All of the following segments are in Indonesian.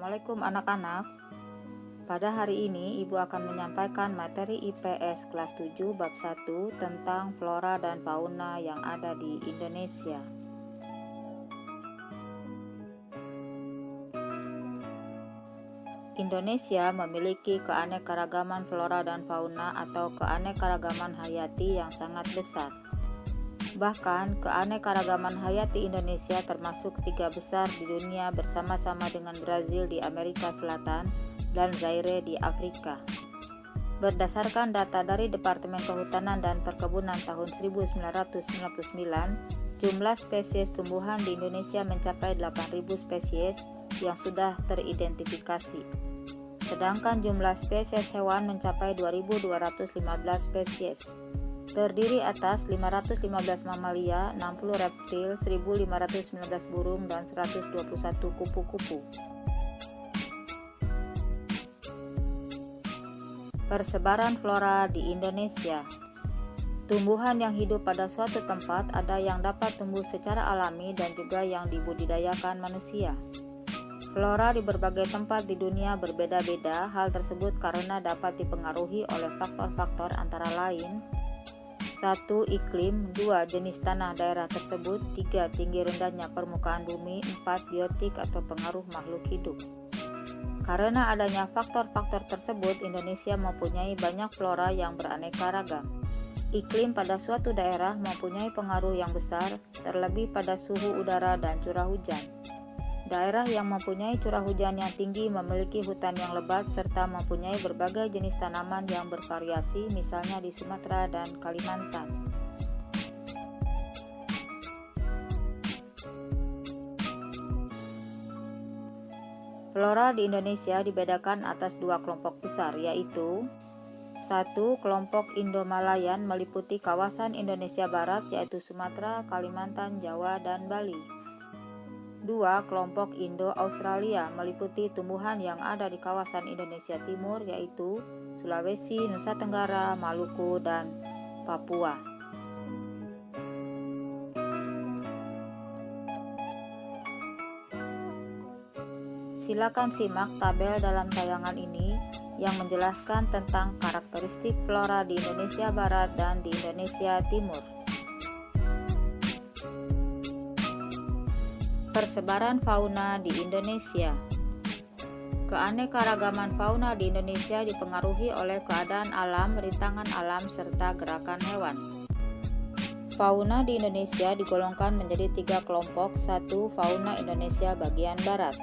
Assalamualaikum anak-anak. Pada hari ini Ibu akan menyampaikan materi IPS kelas 7 bab 1 tentang flora dan fauna yang ada di Indonesia. Indonesia memiliki keanekaragaman flora dan fauna atau keanekaragaman hayati yang sangat besar. Bahkan, keanekaragaman hayati Indonesia termasuk 3 besar di dunia bersama-sama dengan Brazil di Amerika Selatan dan Zaire di Afrika. Berdasarkan data dari Departemen Kehutanan dan Perkebunan tahun 1999, jumlah spesies tumbuhan di Indonesia mencapai 8.000 spesies yang sudah teridentifikasi. Sedangkan jumlah spesies hewan mencapai 2.215 spesies. Terdiri atas 515 mamalia, 60 reptil, 1.519 burung, dan 121 kupu-kupu. Persebaran flora di Indonesia. Tumbuhan yang hidup pada suatu tempat ada yang dapat tumbuh secara alami dan juga yang dibudidayakan manusia. Flora di berbagai tempat di dunia berbeda-beda. Hal tersebut karena dapat dipengaruhi oleh faktor-faktor antara lain 1. Iklim, 2. Jenis tanah daerah tersebut, 3. Tinggi rendahnya permukaan bumi, 4. Biotik atau pengaruh makhluk hidup. Karena adanya faktor-faktor tersebut, Indonesia mempunyai banyak flora yang beraneka ragam. Iklim pada suatu daerah mempunyai pengaruh yang besar, terlebih pada suhu udara dan curah hujan. Daerah yang mempunyai curah hujan yang tinggi memiliki hutan yang lebat serta mempunyai berbagai jenis tanaman yang bervariasi, misalnya di Sumatera dan Kalimantan. Flora di Indonesia dibedakan atas 2 kelompok besar, yaitu 1. Kelompok Indo-Malayan meliputi kawasan Indonesia Barat yaitu Sumatera, Kalimantan, Jawa, dan Bali. 2. Kelompok Indo-Australia meliputi tumbuhan yang ada di kawasan Indonesia Timur yaitu Sulawesi, Nusa Tenggara, Maluku, dan Papua. Silakan simak tabel dalam tayangan ini yang menjelaskan tentang karakteristik flora di Indonesia Barat dan di Indonesia Timur. Persebaran fauna di Indonesia. Keanekaragaman fauna di Indonesia dipengaruhi oleh keadaan alam, rintangan alam, serta gerakan hewan. Fauna di Indonesia digolongkan menjadi 3 kelompok. 1. Fauna Indonesia bagian barat.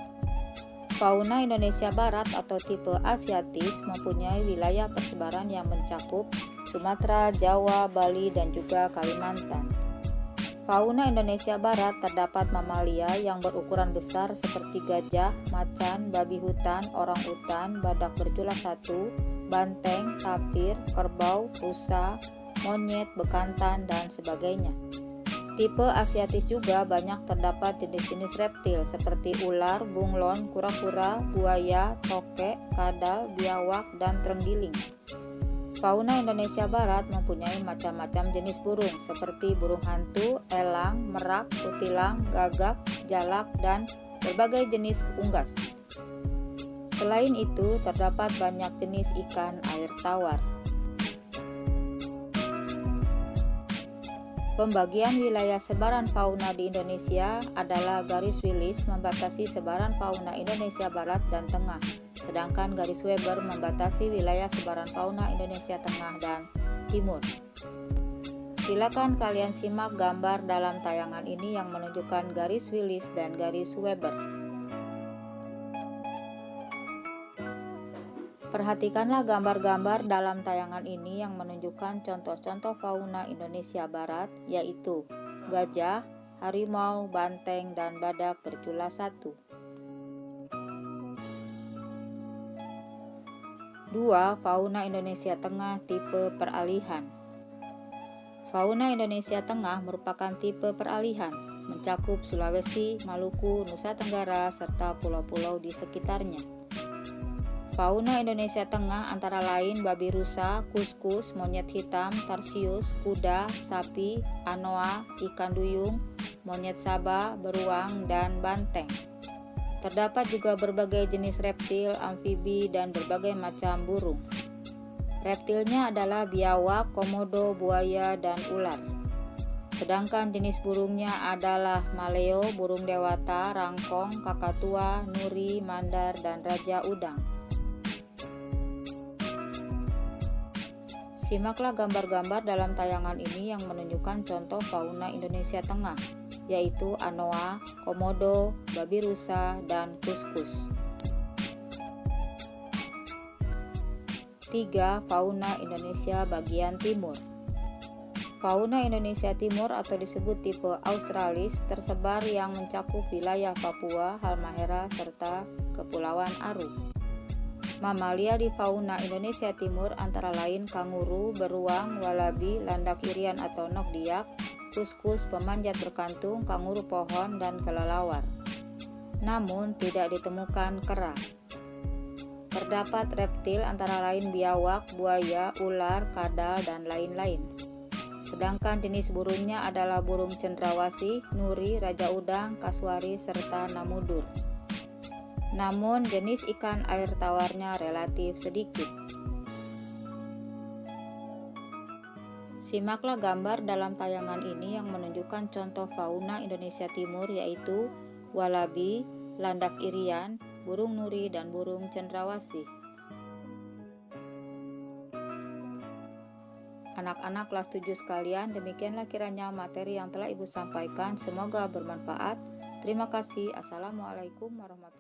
Fauna Indonesia Barat atau tipe Asiatis mempunyai wilayah persebaran yang mencakup Sumatera, Jawa, Bali, dan juga Kalimantan. Fauna Indonesia Barat terdapat mamalia yang berukuran besar seperti gajah, macan, babi hutan, orang utan, badak bercula 1, banteng, tapir, kerbau, rusa, monyet, bekantan, dan sebagainya. Tipe Asiatis juga banyak terdapat jenis-jenis reptil seperti ular, bunglon, kura-kura, buaya, tokek, kadal, biawak, dan terenggiling. Fauna Indonesia Barat mempunyai macam-macam jenis burung seperti burung hantu, elang, merak, kutilang, gagak, jalak, dan berbagai jenis unggas. Selain itu, terdapat banyak jenis ikan air tawar. Pembagian wilayah sebaran fauna di Indonesia adalah garis Willis membatasi sebaran fauna Indonesia Barat dan Tengah, sedangkan garis Weber membatasi wilayah sebaran fauna Indonesia Tengah dan Timur. Silakan kalian simak gambar dalam tayangan ini yang menunjukkan garis Willis dan garis Weber. Perhatikanlah gambar-gambar dalam tayangan ini yang menunjukkan contoh-contoh fauna Indonesia Barat, yaitu gajah, harimau, banteng, dan badak bercula 1. 2. Fauna Indonesia Tengah tipe peralihan. Fauna Indonesia Tengah merupakan tipe peralihan, mencakup Sulawesi, Maluku, Nusa Tenggara, serta pulau-pulau di sekitarnya. Fauna Indonesia Tengah antara lain babi rusa, kuskus, monyet hitam, tarsius, kuda, sapi, anoa, ikan duyung, monyet saba, beruang, dan banteng. Terdapat juga berbagai jenis reptil, amfibi, dan berbagai macam burung. Reptilnya adalah biawak, komodo, buaya, dan ular. Sedangkan jenis burungnya adalah maleo, burung dewata, rangkong, kakatua, nuri, mandar, dan raja udang. Simaklah gambar-gambar dalam tayangan ini yang menunjukkan contoh fauna Indonesia Tengah, yaitu anoa, komodo, babi rusa, dan kuskus. 3. Fauna Indonesia bagian timur. Fauna Indonesia Timur atau disebut tipe Australis tersebar yang mencakup wilayah Papua, Halmahera, serta Kepulauan Aru. Mamalia di fauna Indonesia Timur antara lain kanguru, beruang, walabi, landak irian atau nokdiak, kuskus, pemanjat berkantung, kanguru pohon, dan kelelawar. Namun tidak ditemukan kera. Terdapat reptil antara lain biawak, buaya, ular, kadal, dan lain-lain. Sedangkan jenis burungnya adalah burung cendrawasih, nuri, raja udang, kasuari, serta namudur. Namun jenis ikan air tawarnya relatif sedikit. Simaklah gambar dalam tayangan ini yang menunjukkan contoh fauna Indonesia Timur yaitu walabi, landak irian, burung nuri, dan burung cendrawasih. Anak-anak kelas 7 sekalian, demikianlah kiranya materi yang telah Ibu sampaikan. Semoga bermanfaat. Terima kasih. Assalamualaikum warahmatullahi wabarakatuh.